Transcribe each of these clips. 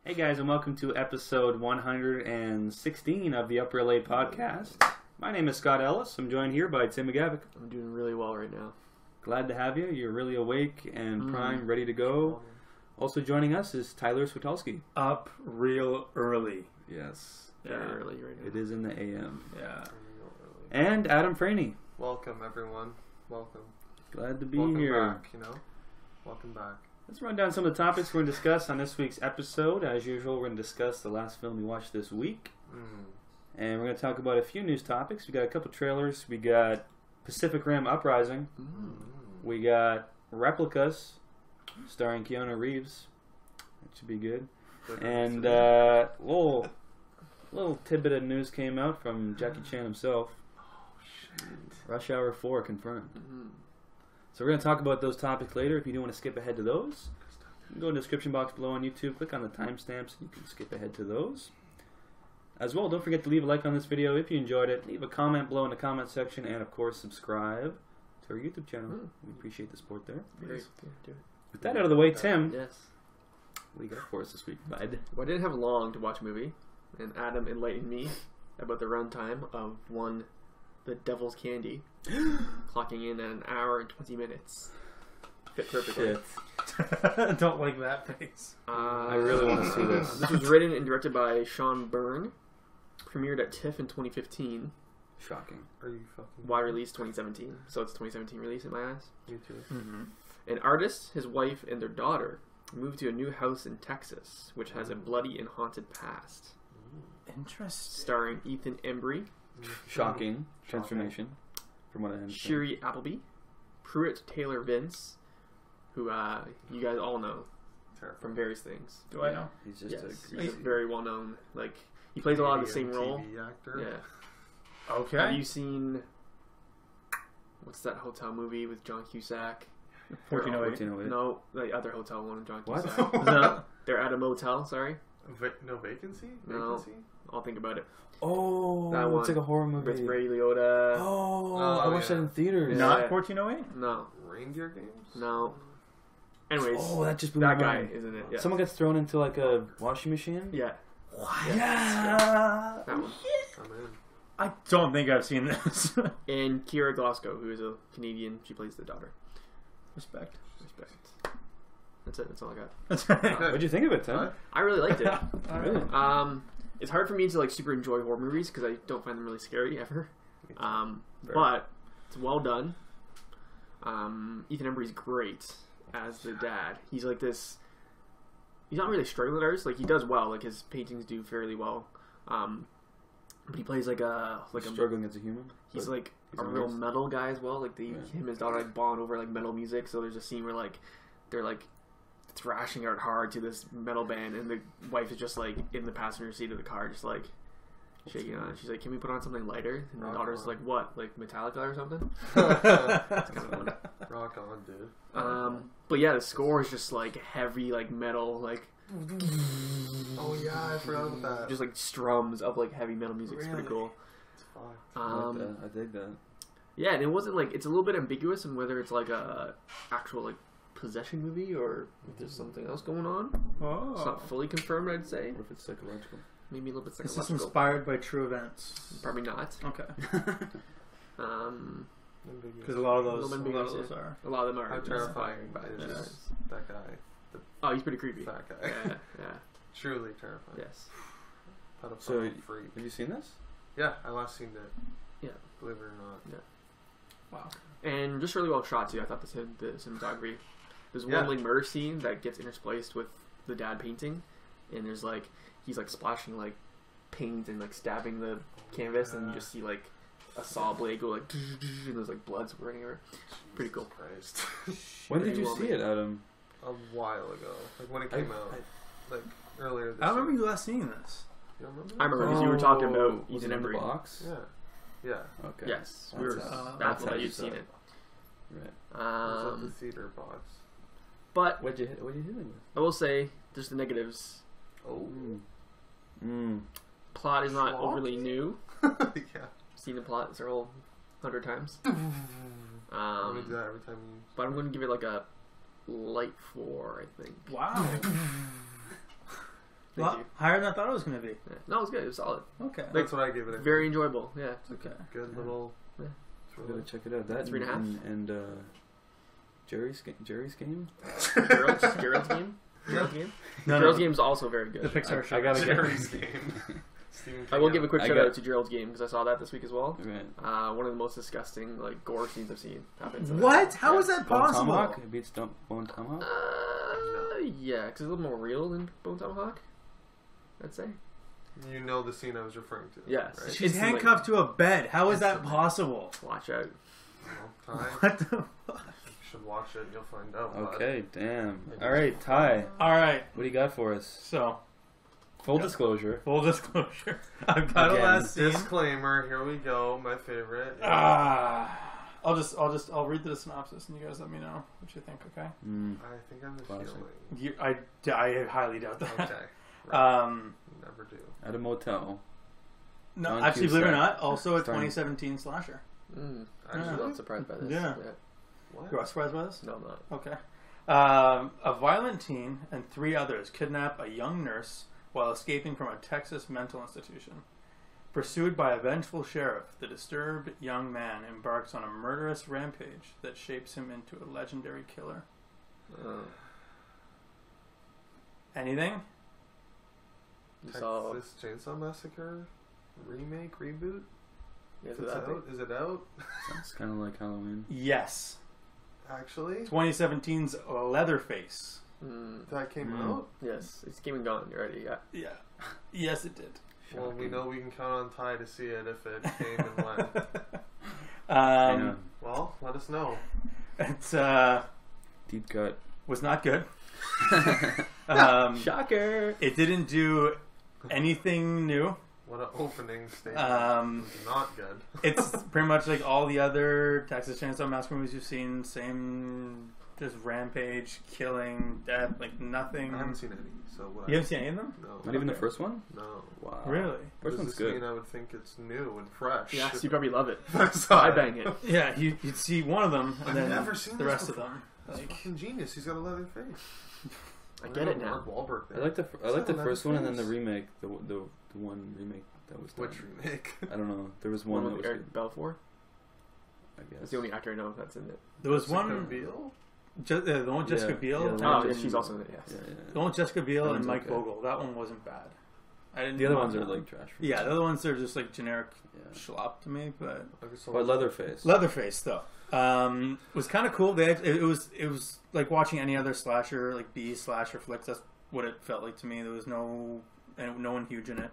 Hey guys, and welcome to episode 116 of the Upper LA Podcast. My name is Scott Ellis. I'm joined here by Tim McGavick. I'm doing really well right now. Glad to have you. You're really awake and prime, ready to go. Also joining us is Tyler Switulski. Up real early. Yes. Very early right now. It is in the AM. Yeah. And Adam Franey. Welcome, everyone. Welcome. Glad to be Welcome here. back, Welcome back. Let's run down some of the topics we're going to discuss on this week's episode. As usual, we're going to discuss the last film we watched this week. And we're going to talk about a few news topics. We got a couple trailers. We got Pacific Rim Uprising. We got Replicas, starring Keanu Reeves. That should be good. And little tidbit of news came out from Jackie Chan himself. Rush Hour 4 confirmed. So we're going to talk about those topics later. If you do want to skip ahead to those, you can go in the description box below on YouTube. Click on the timestamps and you can skip ahead to those. As well, don't forget to leave a like on this video if you enjoyed it. Leave a comment below in the comment section. And, of course, subscribe to our YouTube channel. We appreciate the support there. Great. Do it. With that out of the way, Tim, Yes. what do you got for us this week, bud? Well, I didn't have long to watch a movie, and Adam enlightened me about the runtime of The Devil's Candy, clocking in at an hour and 20 minutes. Fit perfectly. Shit. Don't like that face. I really want to see this. This was written and directed by Sean Byrne, premiered at TIFF in 2015, Shocking. Are you fucking... wide release 2017, so it's 2017 release in my eyes. You too. An artist, his wife, and their daughter moved to a new house in Texas, which has a bloody and haunted past. Interesting. Starring Ethan Embry, Shocking transformation from what I understand. Shiri Appleby, Pruitt Taylor Vince, who you guys all know Terrifying. from various things. Do I know? He's just Yes, a he's very well known. Like he plays a lot of the same role. TV actor. Yeah. Okay. Have you seen what's that hotel movie with John Cusack? 1408. 1408. No, the other hotel one with John What? Cusack. No. They're at a motel. Sorry, No vacancy? No. Vacancy? I'll think about it. Oh, That one. it's like a horror movie. With Ray Liotta. Oh, Oh, I watched yeah. that in theaters. Yeah. Not 1408? No, Reindeer games? no. Anyways, Oh, that just blew that my guy mind. isn't it? Yeah. Someone gets thrown into like a washing machine. Yeah, Yeah. that one. I'm in. I don't think I've seen this. And Kira Glasgow, who is a Canadian, she plays the daughter. Respect. Respect. That's it. That's all I got. That's right. What'd you think of it, Tim? What? I really liked it. Really? It's hard for me to like super enjoy horror movies because I don't find them really scary ever. Fair. But it's well done. Ethan Embry's great as the dad. He's like this. He's not really struggling with artist. Like he does well. Like his paintings do fairly well. But he plays like a Struggling as a human. He's but like he's a an real artist. metal guy as well. Like him and his daughter like bond over like metal music. So there's a scene where like they're like thrashing out hard to this metal band, and the wife is just like in the passenger seat of the car, just like shaking on it. She's like, "Can we put on something lighter?" And the Rock daughter's on. like, "What? Like Metallica or something?" That's kind of fun. Rock on, dude. But yeah, the score is just like heavy, like metal, like Oh, yeah, I forgot about that. just like strums of like heavy metal music. It's pretty Really? cool. It's fun. I like that. I dig that. Yeah, and it wasn't like it's a little bit ambiguous in whether it's like a actual like possession movie or if there's something else going on. It's Oh. not fully confirmed, I'd say. What if it's psychological? Maybe a little bit Is this psychological. inspired by true events? Probably not. Okay. Because a lot of those, are. A lot of them are. How terrifying inspired by is this. that guy? Oh, he's pretty creepy. That guy. Yeah, yeah, Truly terrifying. yes. Pedophile So, freak. have you seen this? Yeah, I last seen it. Yeah. Believe it or not. Wow. And just really well shot too. I thought the cinematography. There's Yeah. one like murder scene that gets interspliced with the dad painting, and there's like he's like splashing like paint and like stabbing the canvas, and you just see like a saw blade go like and there's like blood squirting everywhere. Pretty cool. Christ. When did Pretty you well see made. it, Adam? A while ago. Like when it came out. Like earlier this I remember year. you last seeing this. You don't remember? I remember because you were talking about Oh, was Ethan it in the Embry. box? Yeah. Yeah. Okay. Yes, That's we were how- that's baffled how that you you'd saw seen it. it. Right. It's at the theater box. But What you hitting with? I will say, there's the negatives. Oh. Plot is not Plot? overly new. Yeah. Seen the plot several 100 times. I'm gonna do that every time you. But I'm going to give it like a light 4, I think. Wow. Thank you. Higher than I thought it was going to be. Yeah. No, it was good. It was solid. Okay. That's what I give it. Very enjoyable. Yeah. Okay. Good little. Yeah. I'm gonna check it out. That 3.5. and Jerry's game. Gerald's game. No, Gerald's no. game is also very good. The Pixar show. I gotta get Jerry's game. Stephen I will King. give a quick I shout got- out to Gerald's game because I saw that this week as well. Right. One of the most disgusting like gore scenes I've seen happen. What? How is that Bone possible? Tomahawk? It beats Bone Tomahawk? Yeah, because it's a little more real than Bone Tomahawk. I'd say. You know the scene I was referring to. Yes. Right? She's Instantly. handcuffed to a bed. How is that possible? Watch out. Well, Ty, What the fuck? you should watch it. You'll find out. Okay, damn. Alright, Ty. All right. What do you got for us? So, Full disclosure. full disclosure. I've got Again, a last scene. Disclaimer. Here we go. My favorite. I'll read the synopsis and you guys let me know what you think. Okay. I think I'm the Classic. feeling. I highly doubt that. Okay. Right. Never do. At a motel. No, On actually, believe it or Cusack. not, also a Starring- 2017 slasher. I'm Actually, not surprised by this. Yeah. what? You are surprised by this? No, I'm not. Okay. A violent teen and 3 others kidnap a young nurse while escaping from a Texas mental institution. Pursued by a vengeful sheriff, the disturbed young man embarks on a murderous rampage that shapes him into a legendary killer. Anything? You saw. Texas Chainsaw Massacre remake reboot. Yeah, Is so it that out? Is it out? Sounds kind of like Halloween. Yes. Actually, 2017's Leatherface. that came out. Yes, it's came and gone already. Yeah. Yeah. Yes, it did. Well, we know we can count on Ty to see it if it came and went. I know. Well, let us know. It's Deep cut. was not good. Shocker. It didn't do anything new. What an opening statement. Not good. It's pretty much like all the other Texas Chainsaw Massacre movies you've seen. Same, just rampage, killing, death, like nothing. I haven't seen any, so what? You haven't seen any of them? No. Not even the first one? No. Wow. Really? First Does one's this good. mean I would think it's new and fresh? Yes, you probably love it. I saw I it. bang it. Yeah, you'd see one of them and I've then never seen the this rest before. of them. That's Like, fucking genius. He's got a leather face. I get it now. Mark Wahlberg. I like the Is that first one and then the Leatherface? remake. The one remake that was done. Which remake? I don't know. There was One one that with was Eric Balfour. good, I guess. That's the only actor I know that's in it. there was Jessica one, Biel? the one with Jessica Yeah, Biel. yeah, the Oh, one yeah, with she's also in it. Yes. Yeah, The one with Jessica Biel That and one's Mike okay. Vogel. That one wasn't bad. I didn't. The other mind ones are that like one. trash. Yeah, the other ones are just like generic Yeah. schlop to me, but. But Leatherface. Leatherface though was kind of cool. They had, it was like watching any other slasher, like B slasher flicks. That's what it felt like to me. There was no one huge in it.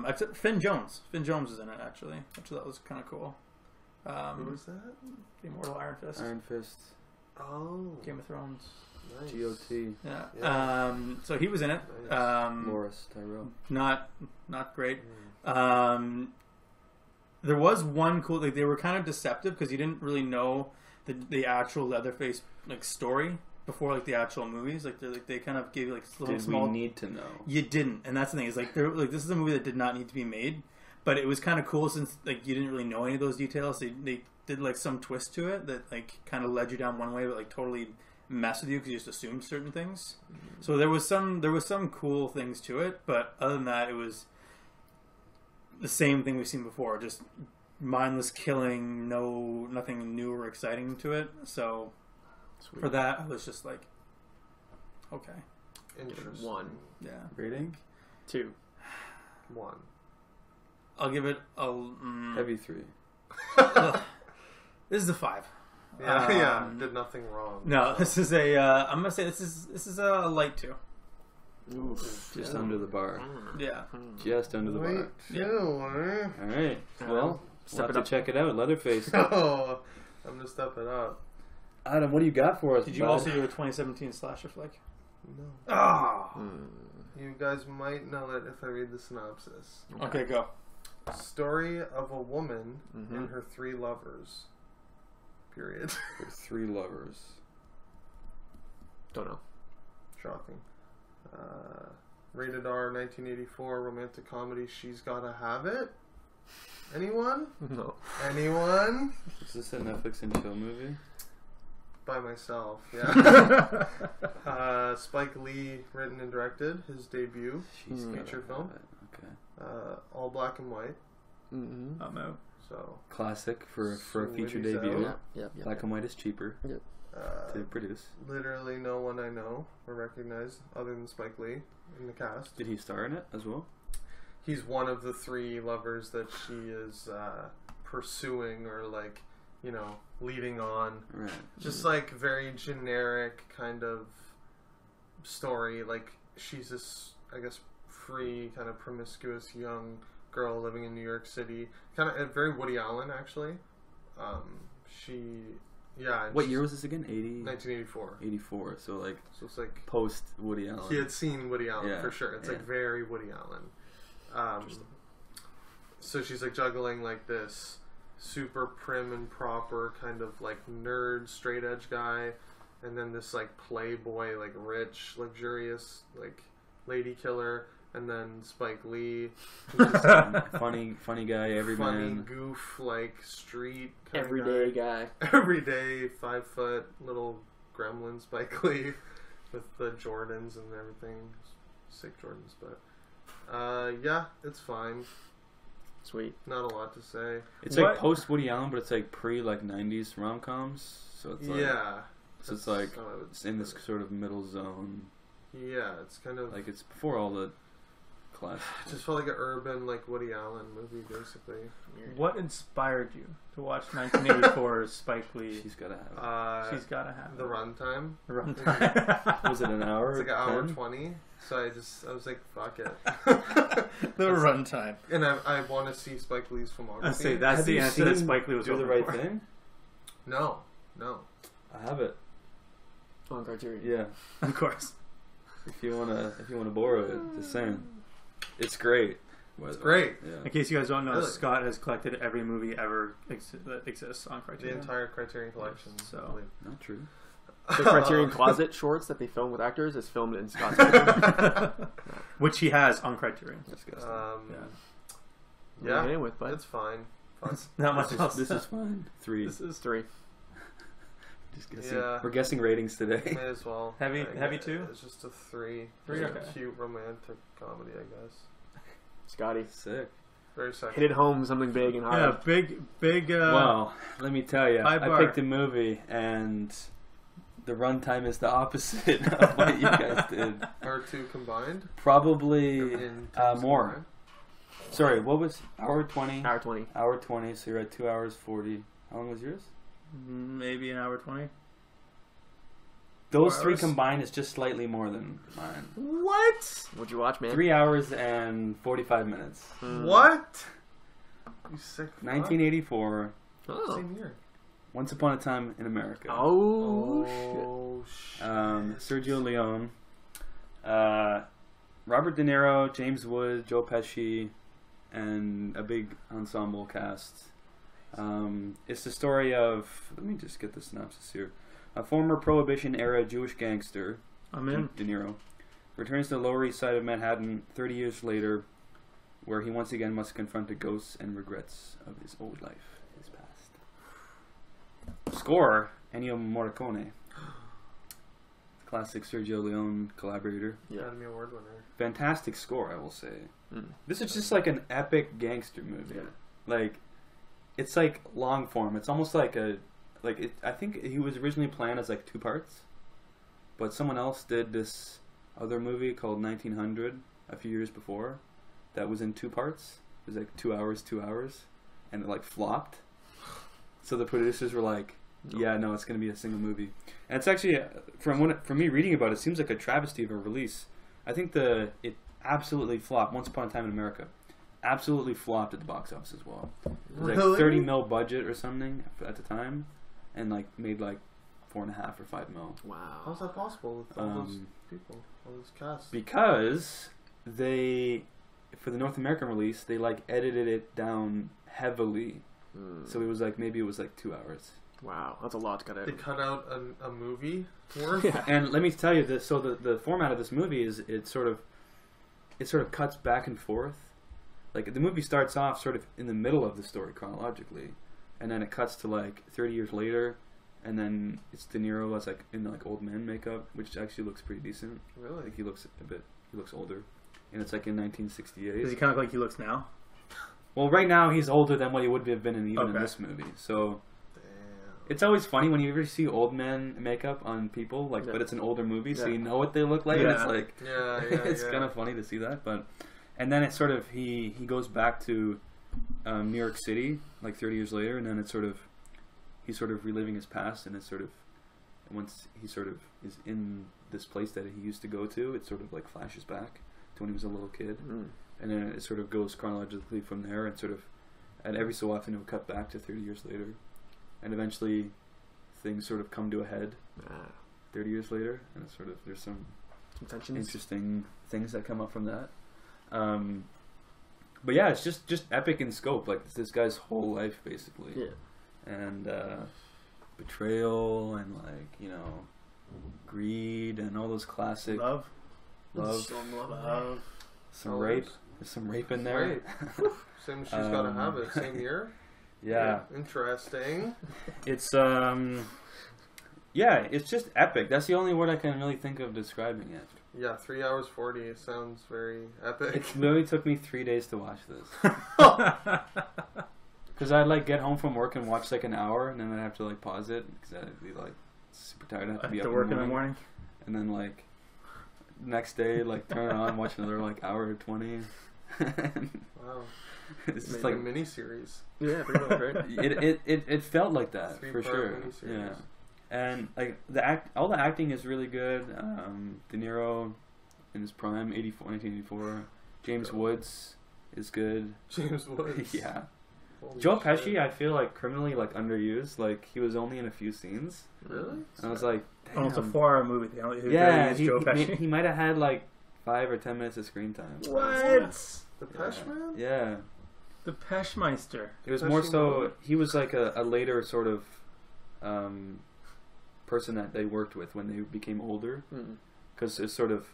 Except Finn Jones. Finn Jones is in it actually, which I thought was kind of cool. Who was that? The Immortal Iron Fist, Iron Fist. Oh. Game of Thrones. Nice. GOT. Yeah. Yeah. So he was in it. Nice. Loris Tyrell. Not great. There was one cool. Like they were kind of deceptive because you didn't really know the actual Leatherface like story before like the actual movies. Like they kind of gave you like little Did small. we need to know? You didn't, and that's the thing. Is like they're like this is a movie that did not need to be made, but it was kind of cool since like you didn't really know any of those details. They did like some twist to it that like kind of led you down one way, but like totally messed with you because you just assumed certain things. So there was some cool things to it, but other than that, it was the same thing we've seen before, just mindless killing, nothing new or exciting to it. So Sweet. for that, I was just like, okay, Interesting. 1, yeah. Rating? 2. 1. I'll give it a Heavy 3. This is a 5. Yeah, yeah. Did nothing wrong. No, this is a. I'm gonna say this is a light 2. Just under the bar. Yeah. Just under the bar. Wait, chill, All right. Well, Step we'll have it to up. check it out. Leatherface. Oh, I'm gonna step it up. Adam, what do you got for us? Did you bud? also do a 2017 slasher flick? No. Ah. You guys might know it if I read the synopsis. Okay, go. Story of a woman Mhm. and her 3 lovers. Period. For 3 lovers. Don't know. Shocking. Rated R 1984 romantic comedy. She's Gotta Have It. Anyone? No. Anyone? Is this a Netflix and chill movie? by myself. Yeah. Spike Lee written and directed his debut feature film. Okay. All black and white. Mm-hmm. I'm out. So classic for a feature Sweeney's debut. out. Black and white is cheaper to produce. Literally no one I know or recognize other than Spike Lee in the cast. Did he star in it as well? He's one of the 3 lovers that she is pursuing or like, you know, leading on. Right. Just like very generic kind of story. Like she's this, I guess, free kind of promiscuous young girl living in New York City. Kind of very Woody Allen actually. What year was this again? 1984. 84. So like So it's like post Woody Allen. he had seen Woody Allen Yeah, for sure. It's yeah. like very Woody Allen. So she's like juggling like this super prim and proper kind of like nerd straight edge guy, and then this like playboy like rich luxurious like lady killer, and then Spike Lee, who's just funny guy, funny everyman. goof like street kind Everyday guy. everyday 5 foot little gremlin Spike Lee with the Jordans and everything, sick Jordans, but yeah, it's fine. Sweet. Not a lot to say. It's like post Woody Allen, but it's like pre like 90s rom-coms. So it's like Yeah. So it's like how I would it's in this describe sort of middle zone. Yeah, it's kind of Like it's before all the classics. it just felt like an urban like Woody Allen movie basically. What inspired you to watch 1984's Spike Lee? She's gotta have it. She's gotta have The runtime. the runtime. Was it an hour? It's like an hour 10? 20. So I was like, fuck it. The runtime. And I want to see Spike Lee's filmography. I say that's Have the you answer that seen Spike Lee was Do the hoping Right for. Thing? No. I have it. On Criterion. Yeah. Of course. If you wanna borrow it, just saying. It's great. It's great. Yeah. In case you guys don't know, Really? Scott has collected every movie ever that exists on The Criterion. entire Criterion collection. So- I believe. Not true. The Criterion Closet shorts that they film with actors is filmed in Scott's bedroom. Which he has on Criterion. Disgusting. Yeah, Getting with, but it's fine. Not much else. This is fine. 3. This is 3. Just guessing. Yeah. We're guessing ratings today. May as well. Heavy Like, too? It's just a 3. Three, It's okay. a cute romantic comedy, I guess. Scotty. Sick. Very sexy. Hit it home, something big and hard. Yeah, big. Well, let me tell you, high I bar. picked a movie, and the runtime is the opposite of what you guys did. Or 2 combined. Probably In terms more. combined. Sorry, what was hour 20? Hour 20. Hour 20, so you're at 2 hours 40. How long was yours? Maybe an hour 20. Those 4 3 hours? combined is just slightly more than mine. What? What'd you watch, man? 3 hours and 45 minutes. What? You sick fuck. 1984, Oh. Same year. Once Upon a Time in America. Oh, shit. Sergio Leone, Robert De Niro, James Woods, Joe Pesci, and a big ensemble cast. It's the story of, let me just get the synopsis here. A former Prohibition-era Jewish gangster, I'm in. De Niro, returns to the Lower East Side of Manhattan 30 years later, where he once again must confront the ghosts and regrets of his old life, his past. Score, Ennio Morricone. Classic Sergio Leone collaborator. Yeah. Academy Award winner. Fantastic score, I will say. Mm. This is just like an epic gangster movie. Yeah. Like, it's like long form. It's almost like I think he was originally planned as like 2 parts, but someone else did this other movie called 1900 a few years before that was in 2 parts. It was like 2 hours, and it like flopped. So the producers were like, "Yeah, no, it's going to be a single movie." And it's actually, from me reading about it, it seems like a travesty of a release. I think it absolutely flopped. Once Upon a Time in America absolutely flopped at the box office as well. It was like Really? $30 million budget or something at the time, and like made like 4.5 or 5 mil. wow. How's that possible with all those people, all those casts? Because they, for the North American release, they like edited it down heavily. So it was like, maybe it was like 2 hours. Wow, that's a lot to cut out. They cut out a movie worth. Yeah. And let me tell you this. So the format of this movie is it sort of cuts back and forth. Like the movie starts off sort of in the middle of the story chronologically, and then it cuts to like 30 years later, and then it's De Niro as like in like old man makeup, which actually looks pretty decent. Really? Like he looks older, and it's like in 1968. Does he kind of look like he looks now? Well, right now he's older than what he would have been in this movie. So Damn. it's always funny when you ever see old man makeup on people, like, but it's an older movie, so you know what they look like. And it's like, it's kind of funny to see that. But and then it's sort of he goes back to New York City like 30 years later, and then it's sort of he's sort of reliving his past, and it's sort of once he sort of is in this place that he used to go to, it sort of like flashes back to when he was a little kid. And then it sort of goes chronologically from there, and sort of, and every so often it will cut back to 30 years later, and eventually things sort of come to a head 30 years later, and it's sort of there's some interesting things that come up from that. But yeah, it's just epic in scope. Like it's this guy's whole life basically, and betrayal and like greed and all those classic love, some rape. There's some rape in there. Same, she's got to have it. Same year. Yeah. Interesting. It's it's just epic. That's the only word I can really think of describing it. Yeah, 3 hours 40 sounds very epic. It literally took me 3 days to watch this. Because I'd like get home from work and watch like an hour, and then I'd have to like pause it because I'd be like super tired. I'd have to be up to work in the morning, and then like next day like turn it on, watch another like hour or 20. Wow. It's just like like a mini series. Yeah, pretty much, right? It felt like that for sure. Miniseries. Yeah, and like all the acting is really good. De Niro in his prime, 1984. James Woods is good. James Woods. Yeah. Holy Joe shit. Pesci, I feel like criminally like underused. Like he was only in a few scenes. Really? And I was like, damn. Almost a 4-hour movie. Yeah, Joe Pesci. he might have had like 5 or 10 minutes of screen time. What? The Pesh Man? Yeah. The Peschmeister. It was more so he was like a later sort of person that they worked with when they became older, because it's sort of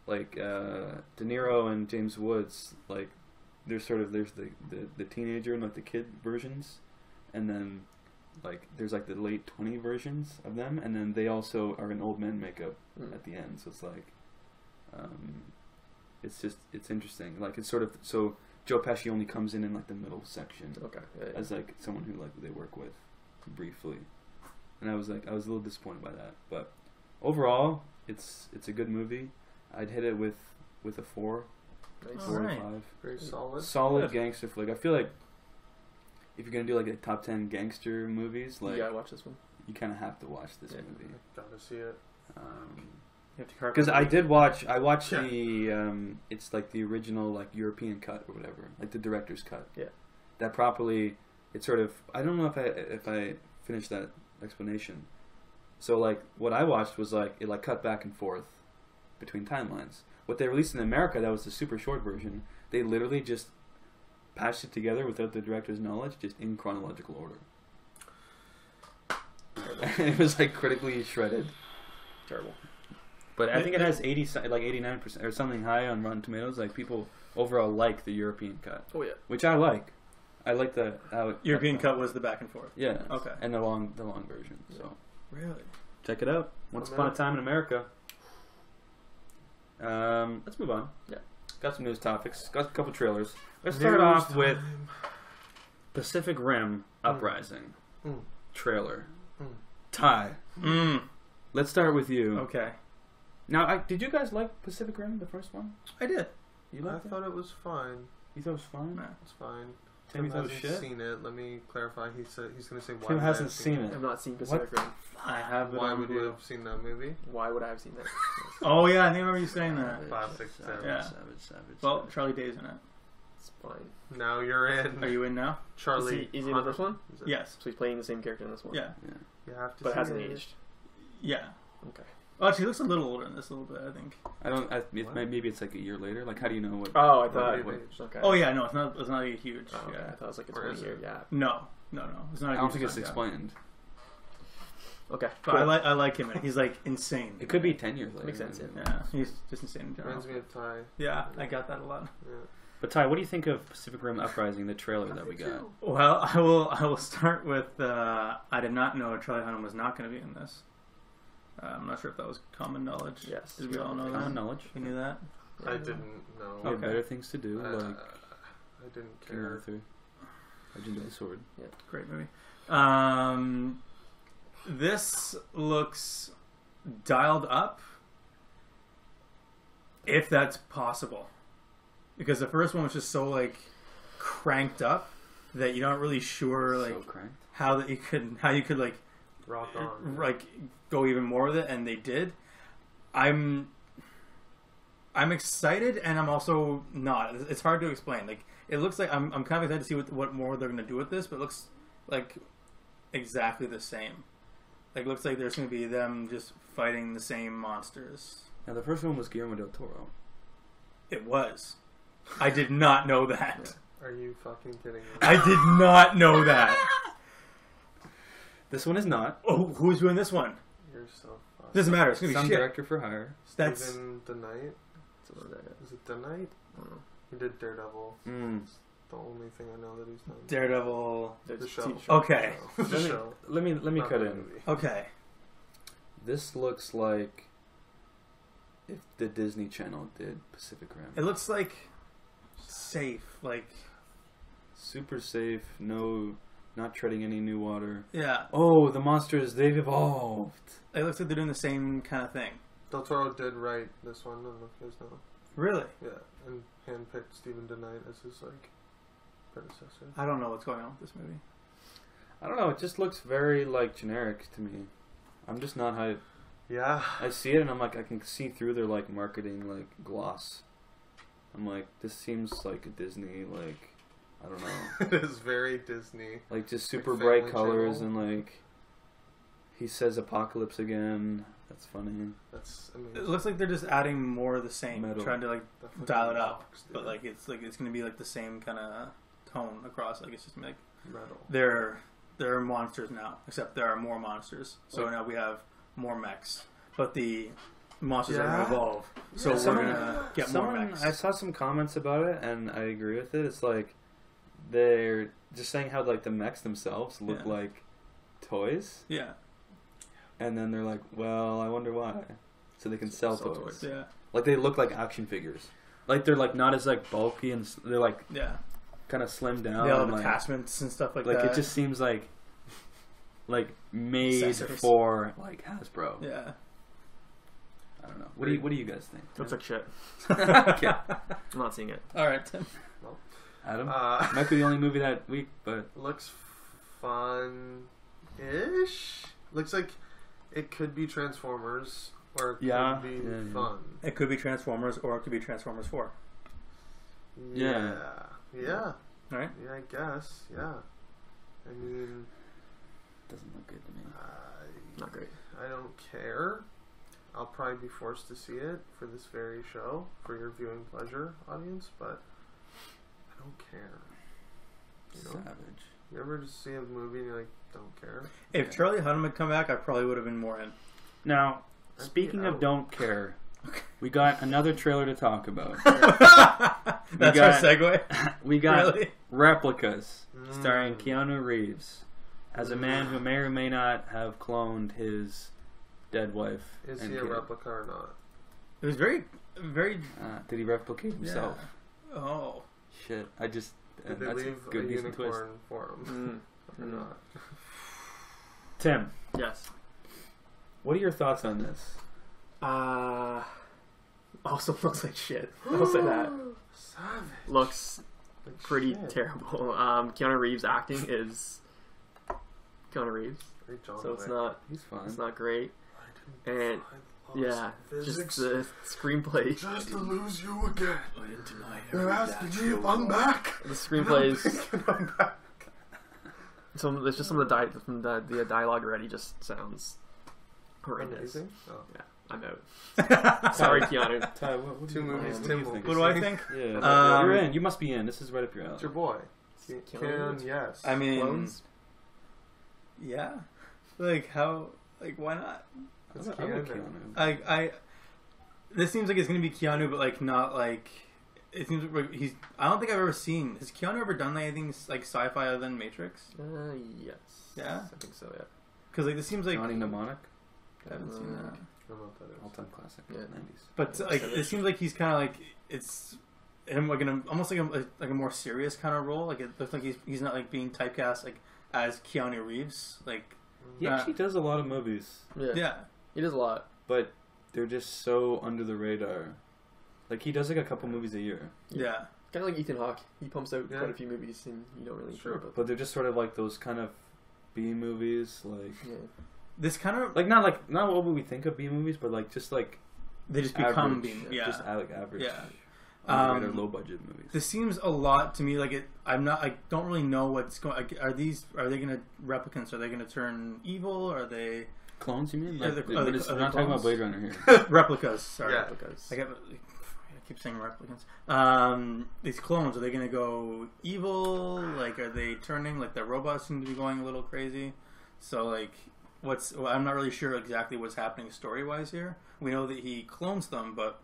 like De Niro and James Woods, like there's the teenager and like the kid versions, and then like there's like the late 20 versions of them, and then they also are in old man makeup at the end, so it's like it's interesting, like it's sort of so Joe Pesci only comes in like the middle section, as like someone who like they work with briefly, and I was a little disappointed by that, but overall it's a good movie. I'd hit it with a 4, Nice. 4 Alright. or 5. Very solid. Solid Good. gangster flick. I feel like if you're gonna do like a top 10 gangster movies, like Yeah, I watched this one. you kind of have to watch this movie. Gotta see it. Because I watched Yeah. the it's like the original like European cut or whatever, like the director's cut. Yeah. That properly, it's sort of, I don't know if I finished that explanation. So like what I watched was like it like cut back and forth between timelines. What they released in America, that was the super short version. They literally just patched it together without the director's knowledge, just in chronological order. It was like critically shredded. Terrible. But I think it has 89% or something high on Rotten Tomatoes. Like people overall like the European cut, Oh yeah. which I like. I like the how it European cut was the back and forth. Yeah. Okay. And the long version. So Really? check it out. Once Upon a Time in America. Let's move on. Yeah. Got some news topics. Got a couple trailers. Let's start off with Pacific Rim Uprising trailer. Ty. Let's start with you. Okay. Now, did you guys like Pacific Rim, the first one? I did. You I liked it? thought it was fine. You thought it was fine? Nah. It's fine. Tim, you thought it was hasn't shit? seen it. Let me clarify. He said he's going to say why. Tim would I hasn't have seen it. I've not seen Pacific Rim. I have it Why on would you Blu-ray. have seen that movie? Why would I have seen that? Oh yeah, I think I remember you saying that. Classic Tim. Yeah. Savage. Well, Charlie Day's in it. It's fine. Now you're in. Are you in now? Charlie? Is he in the first one? Is it? Yes. So he's playing the same character in this one. Yeah. You have to. But see hasn't it. aged. Yeah. Okay. Well, actually, he looks a little older in this a little bit, I think. Maybe it's like a year later. Like, how do you know what? Oh, I thought. What- Okay. Oh yeah, no, it's not. It's not a huge. Oh, okay. Yeah. I thought it was like a Where 20 is year it? gap. No. It's not. I A don't huge think it's time gap. explained. Okay. But cool. I like him. He's like insane. It could be 10 years later. Makes sense, Yeah, he's just insane in general. Reminds me of Ty. Yeah, I got that a lot. Yeah. But Ty, what do you think of Pacific Rim Uprising, the trailer that we got? Well, I will start with I did not know Charlie Hunnam was not going to be in this. I'm not sure if that was common knowledge. Yes. Did we all know Common that? knowledge. We knew that. I didn't know. We have Okay. better things to do, like I didn't King care. Arthur, Legend of the Sword. Great movie. This looks dialed up, if that's possible, because the first one was just so like cranked up that you're not really sure like So cranked. how you could like Rock on. like go even more with it, and they did. I'm excited, and I'm also not. It's hard to explain. Like it looks like I'm kind of excited to see what more they're going to do with this, but it looks like exactly the same. Like it looks like there's going to be them just fighting the same monsters. Now the first one was Guillermo del Toro. It was. I did not know that. Are you fucking kidding me? I did not know that. This one is not. Oh, who's doing this one? You're so fucked. Doesn't matter. It's going to be Some shit. director for hire. That's Stephen DeKnight? Is it DeKnight? I don't know. He did Daredevil. Mm. It's the only thing I know that he's done. Daredevil. The show. TV Okay. The Let me show. let me Not cut the in. movie. Okay. This looks like if the Disney Channel did Pacific It Rim. looks like safe. Like, Super safe, not treading any new water. yeah. Oh, the monsters, they've evolved. It looks like they're doing the same kind of thing. Del Toro did write this one. I don't know if you guys know. Really? Yeah, and handpicked Stephen DeKnight as his like predecessor. I don't know what's going on with this movie. I don't know, it just looks very like generic to me. I'm just not hyped. Yeah. I see it and I'm like, I can see through their like marketing like gloss. I'm like, this seems like a Disney like, I don't know, It is very Disney. like just super Like bright Family colors Channel. and like he says apocalypse again. That's funny. That's I mean. It looks like they're just adding more of the same, Metal. trying to like the fucking dial it up. box, dude. But like it's gonna be like the same kind of tone across. Like it's just like metal. there are monsters now, except there are more monsters. So Like- now we have more mechs, but the monsters are Yeah. gonna evolve. So Yeah, we're someone- gonna get more mechs. I saw some comments about it and I agree with it. It's like they're just saying how like the mechs themselves look Yeah. like toys, Yeah, and then they're like, well, I wonder why. So they can sell Sell toys. toys. yeah, Like they look like action figures. Like they're like not as like bulky and they're like yeah. kind of slimmed down. They all and, have like, attachments and stuff like like that. it just seems like made Accessories. for like Hasbro. yeah. I don't know. What do you guys think? Looks like shit. Okay. I'm not seeing it. All right, Tim. Adam Uh, might be the only movie that week, but looks fun-ish. Looks like it could be Transformers, or it Yeah. could be Yeah, yeah. fun. It could be Transformers, or it could be Transformers 4. Yeah. Yeah. Right? Yeah, I guess. Yeah. I mean, doesn't look good to me. Not great. I don't care. I'll probably be forced to see it for this very show, for your viewing pleasure, audience, but I don't care. You know? Savage. You ever just see a movie and you're like, don't care? If Yeah. Charlie Hunnam had come back, I probably would have been more in. Now, I'd speaking be of out. don't care, we got another trailer to talk about. That's our got- segue. We got Really? Replicas, starring Mm. Keanu Reeves as a man who may or may not have cloned his dead wife. Is and he a kid. replica or not? It was very. Did he replicate himself? Yeah. Oh. Shit, I just. Did they that's leave a good a decent twist. unicorn for him or not? Tim, Yes. what are your thoughts on this? Also looks like shit. I'll say that. Savage. Looks Like pretty shit. terrible. Keanu Reeves acting is Keanu Reeves, Great John so it's Wick. not He's fine. great. I And lost yeah, physics just the screenplay. just to lose you again. I didn't deny You're asking me if I'm back. The screenplays. Thinking I'm back. There's just some of the dialogue already just sounds horrendous. Amazing. Oh. Yeah, I'm out. Sorry, Keanu. Ty, what do Two you- movies what do Tim you will think? be What do I think? Yeah, you're Um, in. You must be in. This is right up your alley. It's your boy. Keanu Can Reeves? yes. I mean, Clones? yeah. Like, how. Like, why not? I'm with Keanu. Keanu. This seems like it's going to be Keanu, but, like, not like. it seems like he's. I don't think I've ever seen. Has Keanu ever done anything like sci-fi other than Matrix? Yes. Yeah? I think so. Yeah. Because like this seems like Johnny Mnemonic, I haven't seen that. I don't know what that is. all-time classic, Yeah. 90s. But like it seems like he's kind of like it's him like almost like a more serious kind of role. Like it looks like he's not like being typecast like as Keanu Reeves. Like He actually does a lot of movies, Yeah. yeah. He does a lot. but they're just so under the radar. Like he does like a couple movies a year, Yeah. Kind of like Ethan Hawke. He pumps out Yeah. quite a few movies, and you don't really Sure. care about them. but they're just sort of like those kind of B movies, like Yeah. This kind of not what we think of B movies, but like just like they just become average, being just like average, Yeah. underrated, low budget movies. This seems a lot to me like it. I don't really know what's going. Are they going to replicants? Are they going to turn evil? Are they Clones, you mean? Yeah, Like, are we're they not talking about clones? Blade Runner here. replicas? Sorry, Yeah. Because I keep saying replicants. These clones, are they going to go evil? Like, are they turning? Like, the robots seem to be going a little crazy. So, like, I'm not really sure exactly what's happening story-wise here. We know that he clones them, but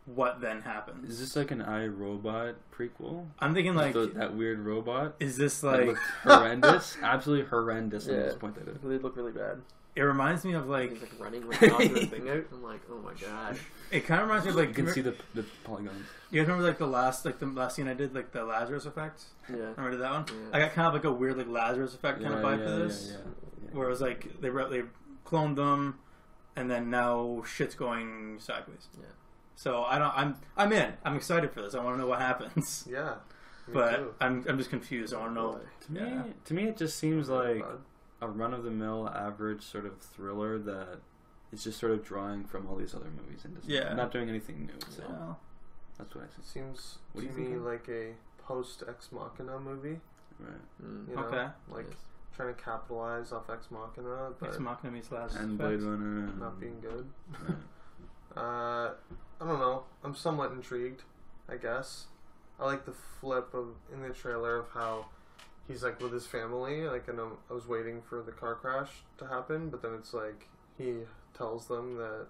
what then happens? Is this like an iRobot prequel? I'm thinking, like, That weird robot? is this, That like... looked horrendous. Absolutely horrendous. Let me Yeah. just point that out. they look really bad. It reminds me of, like... He's like running, like knocking the thing out. I'm like, oh my god. It kind of reminds me of, like... You can see the polygons. You guys remember, like, the last scene I did, like, the Lazarus effect? Yeah. Remember I did that one? Yeah. I got kind of, like, a weird, like, Lazarus effect kind of vibe to this. Yeah. Where it was like they cloned them, and then now shit's going sideways. Yeah. So I'm in. I'm excited for this. I want to know what happens. Yeah. Me But too. I'm just confused. I want to know. To me, it just seems like Bud. a run-of-the-mill, average sort of thriller that is just sort of drawing from all these other movies and just Yeah. not doing anything new. So Yeah. that's what I see. Seems What do to you me think? like a post Ex Machina movie. Right. You know? Okay. Like Yes. trying to capitalize off Ex Machina, but Ex Machina meets Lazarus And effect. Blade Runner. And, not being good. Right. I don't know. I'm somewhat intrigued, I guess. I like the flip of in the trailer of how he's like with his family. Like, and I was waiting for the car crash to happen, but then it's like he tells them that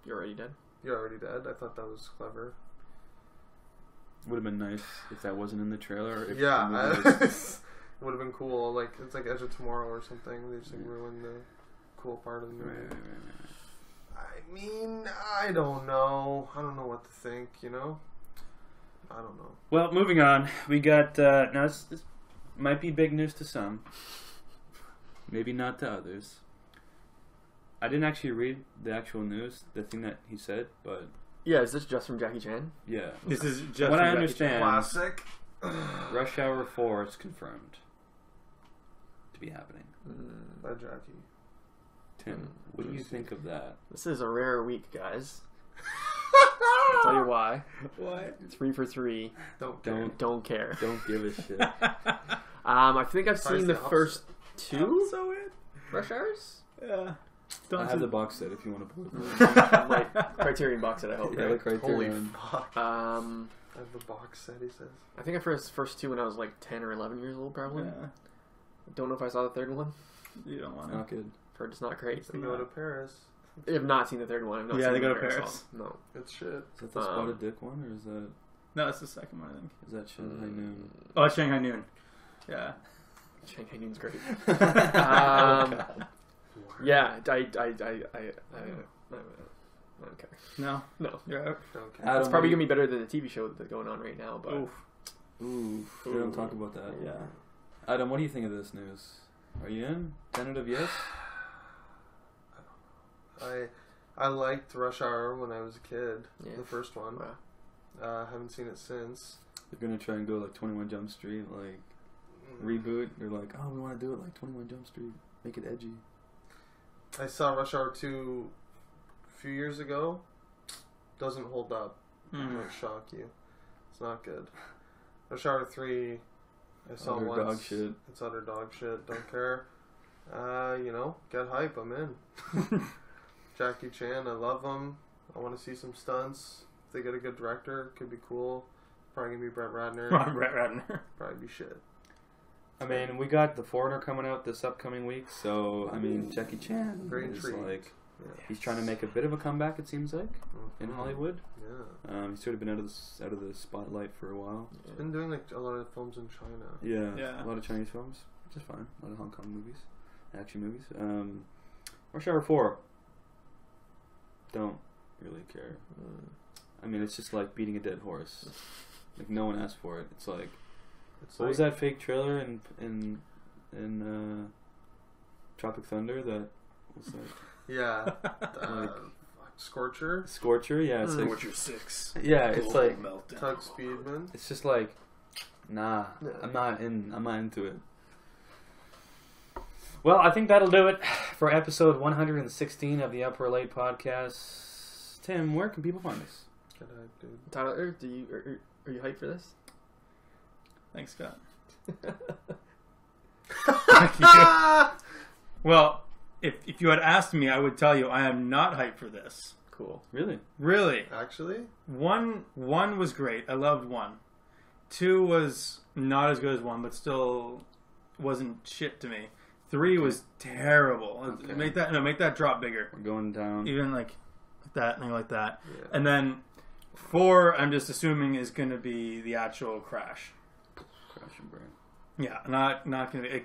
You're already dead. you're already dead. I thought that was clever. Would have been nice if that wasn't in the trailer. If the Yeah, movie was- it would have been cool. Like it's like Edge of Tomorrow or something. They just like ruin the cool part of the movie. Right. I mean, I don't know. I don't know what to think. You know, I don't know. Well, moving on. We got now. This might be big news to some, maybe not to others. I didn't actually read the actual news, the thing that he said, but Yeah, is this just from Jackie Chan? yeah. This is just What I Jackie understand- Classic. Rush Hour 4 is confirmed to be happening. By Jackie. Tim, what do you think of that? This is a rare week, guys. I'll tell you why. What? 3 for 3. Don't care. Don't give a shit. I think I've Probably seen the the opposite. first 2 So weird. Rush Hours. Yeah. I have the box set if you want to pull it. Like Criterion box set, I hope. Yeah, Right? look right Holy there. fuck. I have the box set, he says. I think I first 2 when I was like 10 or 11 years old, probably. Yeah. Don't know if I saw the third one. You don't want Not to. good. Heard it's not great. They go to Paris. I have not seen the third one. I've not Yeah, seen they the go to Paris Paris. one. No. It's shit. Is that the Spotted Dick one, or is No, that's the second one, I think. that Shanghai Noon? Oh, it's Shanghai Noon. Yeah. Shanghai Noon's great. Um, Yeah, I don't care. No, No. you're out. Don't care. Adam, It's probably gonna be better than the TV show that's going on right now. But Oof. Ooh, we don't talk about that. Yeah. Adam, what do you think of this news? Are you in? Tentative yes? I liked Rush Hour when I was a kid. Yeah. The first one. Wow. Haven't seen it since. They're gonna try and go like 21 Jump Street, like reboot. They're like, oh, we want to do it like 21 Jump Street, make it edgy. I saw Rush Hour 2 a few years ago. Doesn't hold up. Might shock you. It's not good. Rush Hour 3, I saw Utter once. dog shit. It's utter dog shit. Don't care. You know, get hype. I'm in. Jackie Chan, I love him. I want to see some stunts. If they get a good director, it could be cool. Probably gonna be Brett Ratner. Brett Ratner. Probably be shit. I mean, we got The Foreigner coming out this upcoming week, so I mean, Jackie Chan Very is intrigued. like He's trying to make a bit of a comeback, it seems like, in Mhm. Hollywood. Yeah. He's sort of been out of the spotlight for a while. He's been doing like a lot of films in China. Yeah, a lot of Chinese films, which is fine. A lot of Hong Kong movies, action movies. Rush Hour 4. Don't really care. I mean, it's just like beating a dead horse. Like no one asked for it. It's like, what was that fake trailer in Tropic Thunder that was like? Yeah. Scorcher. Scorcher, yeah. It's like Scorcher 6. Yeah, it's like Meltdown. Tug Speedman. it's just like, nah, I'm not into it. Well, I think that'll do it for episode 116 of the Upper Late Podcast. Tim, where can people find us? Good eye, dude. Tyler, are you hyped for this? Thanks, Scott. Thank you. Well, if you had asked me, I would tell you I am not hyped for this. Cool. Really? Really. Actually? One was great. I loved 1. 2 was not as good as 1, but still wasn't shit to me. 3 was terrible. Okay. Make that drop bigger. We're going down. Even like that, thing like that. Yeah. And then 4, I'm just assuming is going to be the actual Crash. Crash and burn. Yeah, not going to be.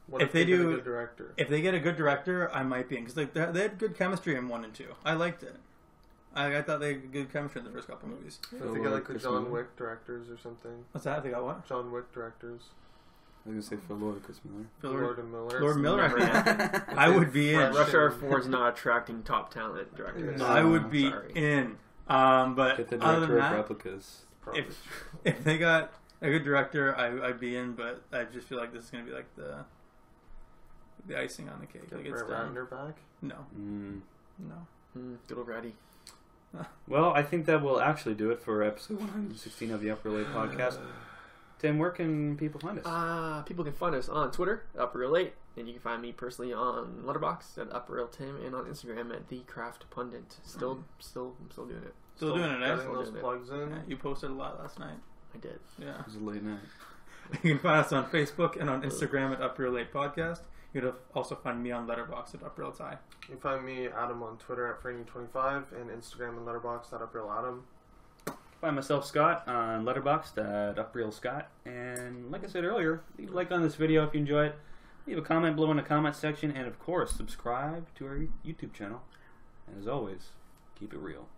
What If they get a do- good director? If they get a good director, I might be in because they had good chemistry in 1 and 2. I liked it. I thought they had good chemistry in the first couple movies. If they get like the John Wick directors or something. What's that? They got what? John Wick directors. I was gonna say Phil Lord, Chris Miller. Lord and Miller. Lord Miller. never happened. I would be in. Fresh. Rush Hour 4 is not attracting top talent directors. No, I would be Sorry. in. But Get the other than director of that, replicas. Probably if they got a good director, I'd be in. But I just feel like this is going to be like the icing on the cake. Get Like it's Brett done. Ratner back. No. Good old Ratty. Well, I think that will actually do it for episode 116 of the Upper Late Podcast. Tim, where can people find us? People can find us on Twitter, Up Real Late, and you can find me personally on Letterboxd at Up Real Tim, and on Instagram at The Craft Pundit. I'm still doing it. Still doing it, eh? Getting those Still doing it. plugs in. Yeah, you posted a lot last night. I did. Yeah. It was a late night. You can find us on Facebook and on Instagram at Up Real Late Podcast. You can also find me on Letterboxd at Up Real Ty. You can find me, Adam, on Twitter at Franny25 and Instagram and Letterboxd at UpRealAdam. Find myself, Scott, on Letterboxd at UpRealScott. And like I said earlier, leave a like on this video if you enjoy it. Leave a comment below in the comment section. And of course, subscribe to our YouTube channel. And as always, keep it real.